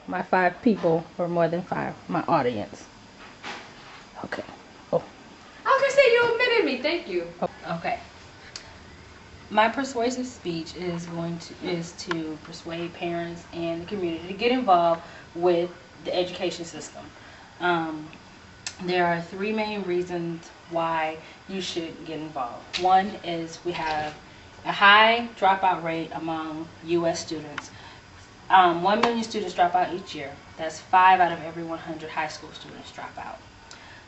my 5 people, or more than 5, my audience. Okay. Oh. I was gonna say you omitted me. Thank you. Okay. My persuasive speech is to persuade parents and the community to get involved with the education system. There are 3 main reasons why you should get involved. One is we have a high dropout rate among U.S. students. 1 million students drop out each year. That's 5 out of every 100 high school students drop out.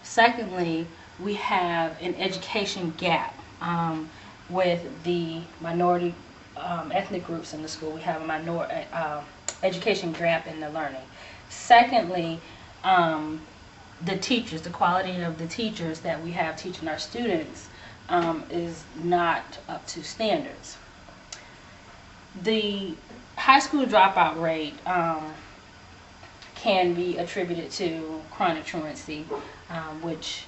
Secondly, we have an education gap with the minority ethnic groups in the school. We have a education gap in the learning. Secondly, the teachers, the quality of the teachers that we have teaching our students is not up to standards. The high school dropout rate can be attributed to chronic truancy, which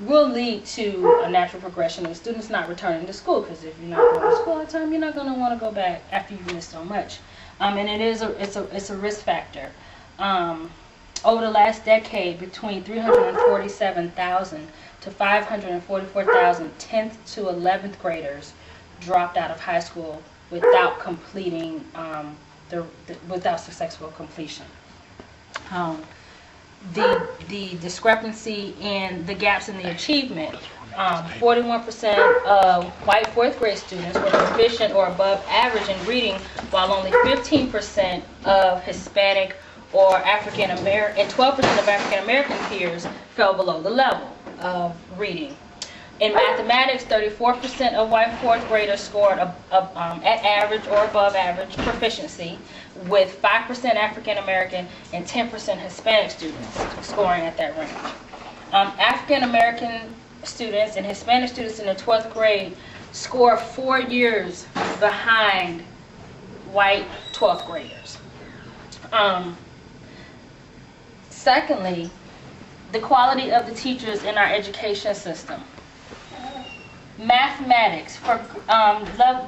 will lead to a natural progression of students not returning to school, because if you're not going to school all the time, you're not going to want to go back after you've missed so much. And it's a risk factor. Over the last decade, between 347,000 to 544,000 10th to 11th graders dropped out of high school without completing without successful completion. The discrepancy and the gaps in the achievement. 41% of white 4th grade students were proficient or above average in reading, while only 15% of Hispanic or African American and 12% of African American peers fell below the level of reading. In mathematics, 34% of white 4th graders scored at average or above average proficiency, with 5% African American and 10% Hispanic students scoring at that range. African American students and Hispanic students in the 12th grade score 4 years behind white 12th graders. Secondly, the quality of the teachers in our education system. Mathematics for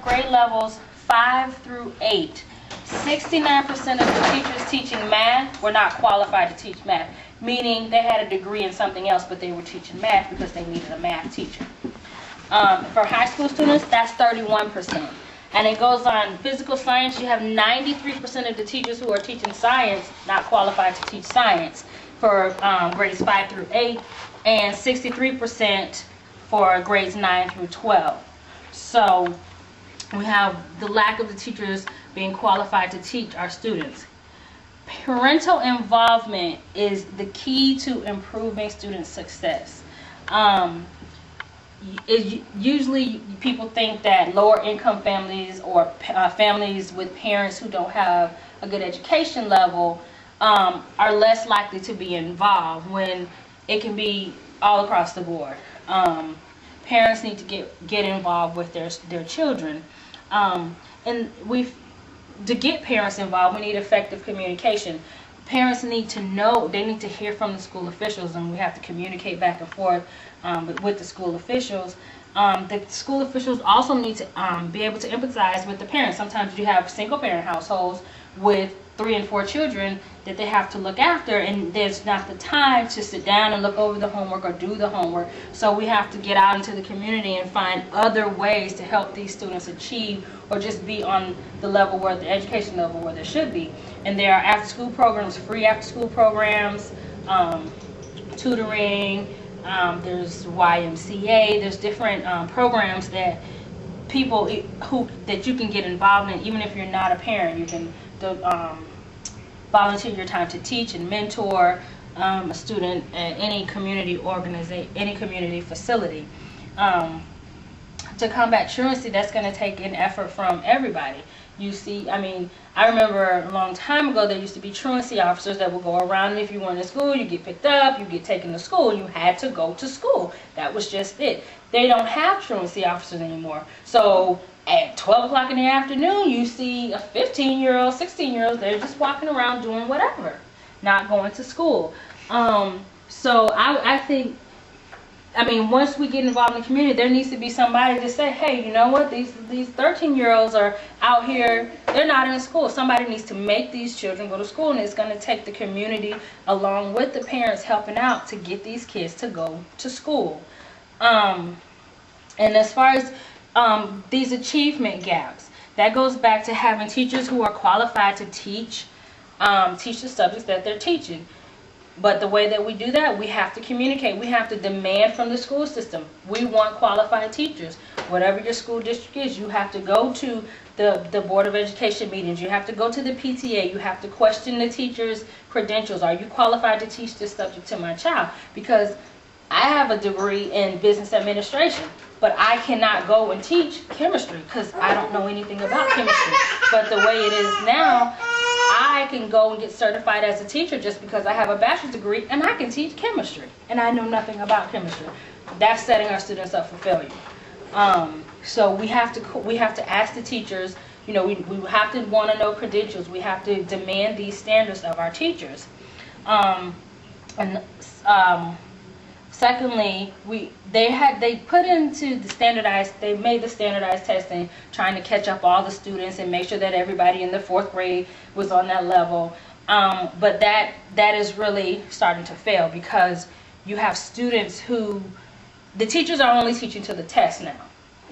grade levels 5 through 8. 69% of the teachers teaching math were not qualified to teach math, meaning they had a degree in something else, but they were teaching math because they needed a math teacher. For high school students, that's 31%. And it goes on. Physical science, you have 93% of the teachers who are teaching science not qualified to teach science for grades 5 through 8, and 63% for grades 9 through 12. So we have the lack of the teachers being qualified to teach our students. Parental involvement is the key to improving student success. Usually people think that lower income families or families with parents who don't have a good education level are less likely to be involved, when it can be all across the board. Parents need to get involved with their children, and to get parents involved, we need effective communication. Parents need to know, they need to hear from the school officials, and we have to communicate back and forth with the school officials. The school officials also need to be able to empathize with the parents. Sometimes you have single parent households with 3 and 4 children that they have to look after, and there's not the time to sit down and look over the homework or do the homework. So we have to get out into the community and find other ways to help these students achieve, or just be on the level where the education level where they should be. And there are after school programs, free after school programs, tutoring, there's YMCA, there's different programs that that you can get involved in. Even if you're not a parent, you can volunteer your time to teach and mentor a student at any community any community facility. To combat truancy, that's going to take an effort from everybody. You see, I remember a long time ago there used to be truancy officers that would go around, and if you weren't in school, you get picked up, you get taken to school, and you had to go to school. That was just it. They don't have truancy officers anymore. So at 12 o'clock in the afternoon, you see a 15-year-old, 16-year-old, they're just walking around doing whatever, not going to school. So I think I mean, once we get involved in the community, there needs to be somebody to say, hey, you know what, these 13-year-olds are out here, they're not in school. Somebody needs to make these children go to school, and it's going to take the community along with the parents helping out to get these kids to go to school. And as far as these achievement gaps, that goes back to having teachers who are qualified to teach the subjects that they're teaching. But the way that we do that, we have to communicate. We have to demand from the school system. We want qualified teachers. Whatever your school district is, you have to go to the Board of Education meetings. You have to go to the PTA. You have to question the teacher's credentials. Are you qualified to teach this subject to my child? Because I have a degree in business administration, but I cannot go and teach chemistry because I don't know anything about chemistry. But the way it is now, I can go and get certified as a teacher just because I have a bachelor's degree and I can teach chemistry and I know nothing about chemistry. That's setting our students up for failure. So we have to ask the teachers, you know, we have to want to know credentials. We have to demand these standards of our teachers. Secondly, they made the standardized testing, trying to catch up all the students and make sure that everybody in the 4th grade was on that level. But that is really starting to fail because you have students who, the teachers are only teaching to the test now.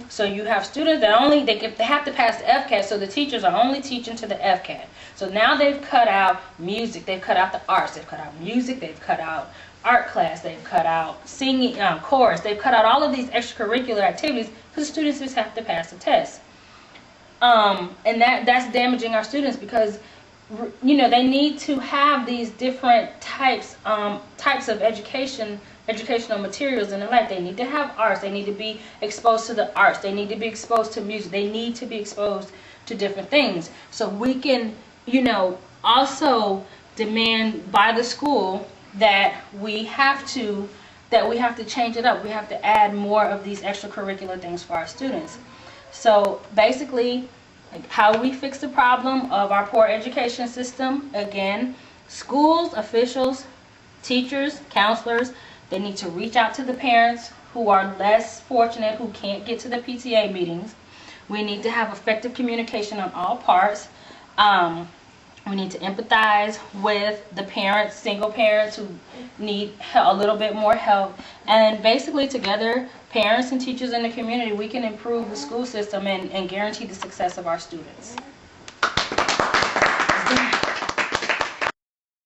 So you have students that they have to pass the FCAT, so the teachers are only teaching to the FCAT. So now they've cut out music, they've cut out the arts, they've cut out music, they've cut out art class, they've cut out singing, chorus, they've cut out all of these extracurricular activities because the students just have to pass the test. And that's damaging our students because, you know, they need to have these different types of educational materials in their life. They need to have arts, they need to be exposed to the arts, they need to be exposed to music, they need to be exposed to different things. So we can, you know, also demand by the school that we have to change it up. We have to add more of these extracurricular things for our students. So basically, like, how we fix the problem of our poor education system, again, schools, officials, teachers, counselors, they need to reach out to the parents who are less fortunate, who can't get to the PTA meetings. We need to have effective communication on all parts. We need to empathize with the parents, single parents who need a little bit more help. And basically together, parents and teachers in the community, we can improve the school system and guarantee the success of our students.